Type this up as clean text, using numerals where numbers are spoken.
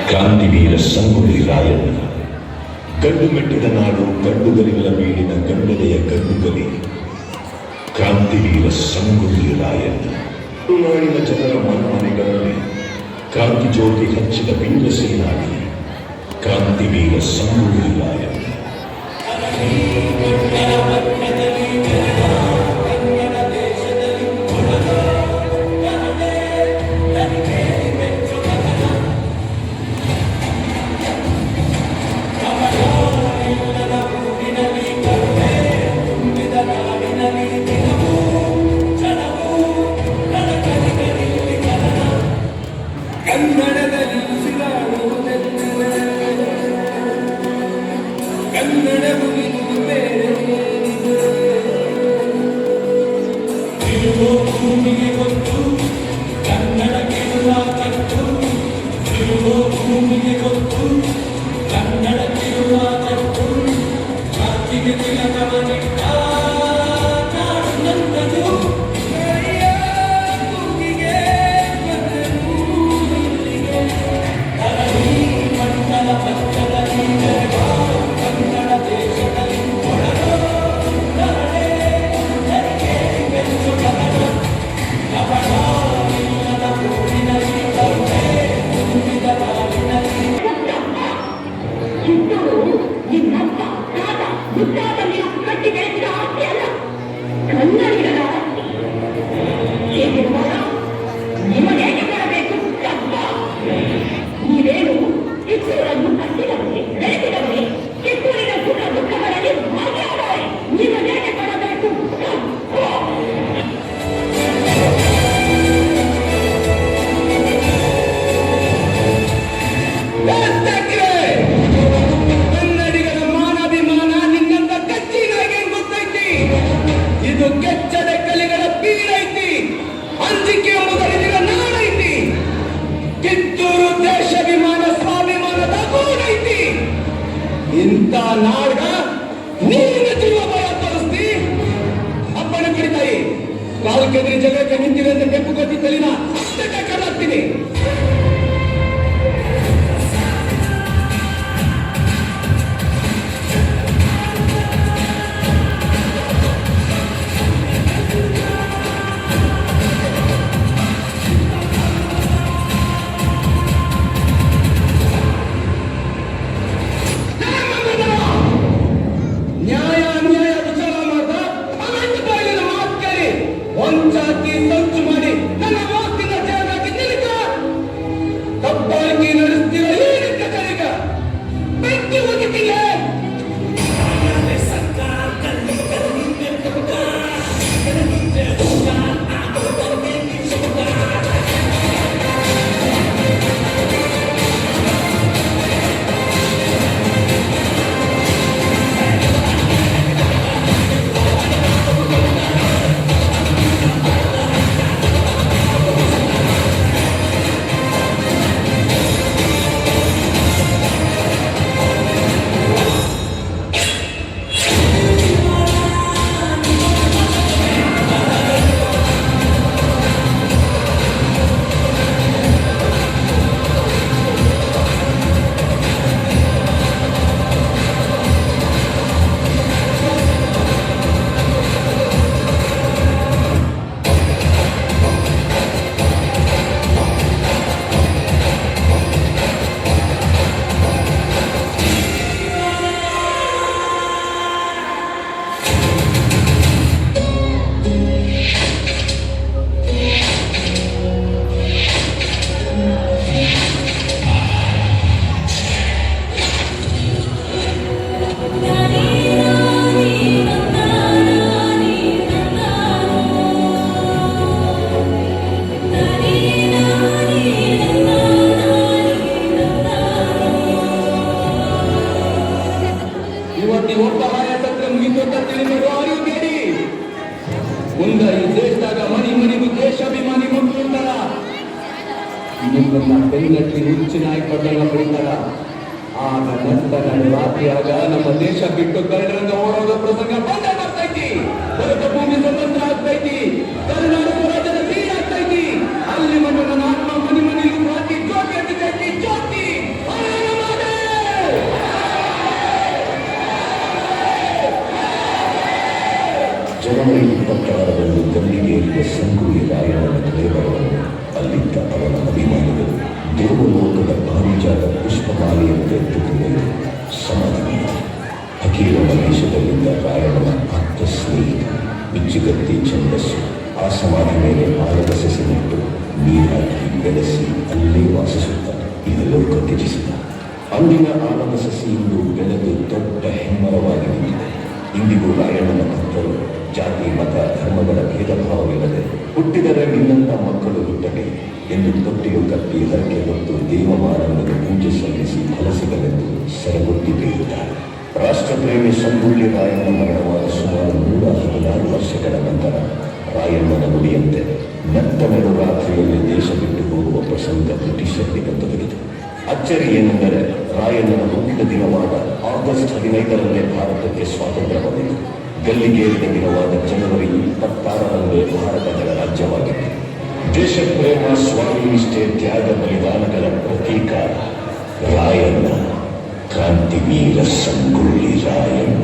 ಕ್ರಾಂತಿವೀರ ಸಂಗೊಳ್ಳಿ ರಾಯಣ್ಣ. ಗಂಡು ಮೆಟ್ಟಿದ ನಾಡು, ಗಂಡುಗಲಿಗಳ ಬೀಡಿನ ಗಂಡನೆಯ ಗಂಡುಗಲಿ ಕ್ರಾಂತಿವೀರ ಸಂಗೊಳ್ಳಿ ರಾಯಣ್ಣ. ನಾಡಿನ ಜನರ ಮನಮನೆಗಳಲ್ಲಿ ಕ್ರಾಂತಿ ಜ್ಯೋತಿ ಹಚ್ಚಿದ ವೀರ ಸೇನಾನಿ ಕ್ರಾಂತಿವೀರ ಸಂಗೊಳ್ಳಿ ರಾಯಣ್ಣ. ಇಂಥ ನಾಡ ನೀರಿನ ಜೀವ ಭಯ ತೋರಿಸ್ತಿ ಅಪ್ಪನ ಕಡಿತಾಯಿ ಕಾಲು ಕೆದರಿ ಜಗಕ್ಕೆ ನಿಂತಿವೆ ಅಂತ ಕೆಂಪು ಗತಿ ತಲಿನ ಕಡಾಕ್ತೀನಿ. ಮುಂದೆ ಈ ದೇಶದಾಗ ಮನಿ ಮನಿಗೂ ದೇಶಾಭಿಮಾನಿ ಮಕ್ಕಳು ಇರ್ತಾರ. ನಿಮ್ಮನ್ನ ಬೆನ್ನಟ್ಟಿ ಹುಚ್ಚು ನಾಯಿ ಪಡ್ಡಂಗ ಬರೀತಾರ. ಆಗ ನಂತರ ರಾತ್ರಿಯಾಗ ನಮ್ಮ ದೇಶ ಬಿಟ್ಟು ಕರಡಿರಂಗ ಓಡೋದ ಪ್ರಸಂಗ ಬಂದ ಬರ್ತೈತಿ. ಭರತ ಭೂಮಿ ಸ್ವತಂತ್ರ ಆಗ್ತೈತಿ. ಕರ್ನಾಟಕ ರಾಜ್ಯದ ಬೀಡ ಆಗ್ತೈತಿ. ಅಲ್ಲಿ ಮಣ್ಣು ನನ್ನ ಆತ್ಮ ಮನಿ ಮನಿಗೂ ರಾತ್ರಿ ಜ್ಯೋತಿ ಹತ್ತೈತಿ. ಜ್ಯೋತಿ ಜನವರಿ 26ರಂದು ಗಲ್ಲಿಗೇರಿದ ಸಂಗೊಳ್ಳಿ ರಾಯಣ್ಣನ ಕಲೇಬರವನ್ನು ಅಲ್ಲಿದ್ದ ಅವನ ಅಭಿಮಾನಿಗಳು ದೇವಲೋಕದ ಪಾರಿಜಾತ ಪುಷ್ಪಮಾಲೆಯಂತೆ ಎತ್ತುಕೊಂಡರು. ಸಮಾಧಿ ಹಕೀರನ ವೇಷದಲ್ಲಿದ್ದ ರಾಯಣ್ಣನ ಆಪ್ತ ಸ್ನೇಹಿತ ಬಿಚ್ಚುಗತ್ತಿ ಛಂದಸ್ಸು ಆ ಸಮಾಧಿ ಮೇಲೆ ಆಲದ ಸಸಿ ನೆಟ್ಟು ನೀರಾಕಿ ಬೆಳೆಸಿ ಅಲ್ಲೇ ವಾಸಿಸುತ್ತ ಇದೆಲ್ಲವೂ ತ್ಯಜಿಸಿದ. ಅಂದಿನ ಆಲದ ಸಸಿ ಇಂದು ಬೆಳೆದು ದೊಡ್ಡ ಹೆಮ್ಮರವಾಗಿ ನಿಂತಿದೆ. ಇಂದಿಗೂ ರಾಯಣ್ಣನ ಭಕ್ತರು ಜಾತಿ ಮತ ಧರ್ಮಗಳ ಭೇದ ಭಾವವಿಲ್ಲದೆ ಹುಟ್ಟಿದರೆ ನಿನ್ನಂಥ ಮಕ್ಕಳು ಹುಟ್ಟಲಿ ಎಂದು ತೊಟ್ಟಿಲು ಕಟ್ಟಿ ಹರಕೆ ಹೊತ್ತು ದೇವಮಾನವನಿಗೆ ಪೂಜೆ ಸಲ್ಲಿಸಿ ಫಲ ಸಿಗಲೆಂದು ಸರಗೊಟ್ಟಿ ಬೇಯುತ್ತಾರೆ. ರಾಷ್ಟ್ರಪ್ರೇಮಿ ಸಂಗೊಳ್ಳಿ ರಾಯಣ್ಣ ಮರಣವಾದ ಸುಮಾರು 116 ವರ್ಷಗಳ ನಂತರ ರಾಯಣ್ಣನ ನುಡಿಯಂತೆ ನಟ್ಟನೆಡು ರಾತ್ರಿಯಲ್ಲಿ ದೇಶ ಬಿಟ್ಟು ಹೋಗುವ ಪ್ರಸಂಗ ಬ್ರಿಟಿಷರಿಗೆ ತೊಡಗಿತು. ಅಚ್ಚರಿ ಏನೆಂದರೆ ರಾಯಣ್ಣನ ಹುಟ್ಟಿದ ದಿನವಾದ ಆಗಸ್ಟ್ 15ರಂದೇ ಭಾರತಕ್ಕೆ ಸ್ವಾತಂತ್ರ್ಯ ಬಂದಿತು. ಗಲ್ಲಿಗೇರಿದ ದಿನವಾದ ಜನವರಿ 26ರಂದೇ ಭಾರತ ಗಣರಾಜ್ಯವಾಗಿತ್ತು. ದೇಶಪ್ರೇಮ, ಸ್ವಾಮಿ ನಿಷ್ಠೆ, ತ್ಯಾಗ ಬಲಿದಾನಗಳ ಪ್ರತೀಕ ರಾಯಣ್ಣ, ಕ್ರಾಂತಿವೀರ ಸಂಗೊಳ್ಳಿ ರಾಯಣ್ಣ.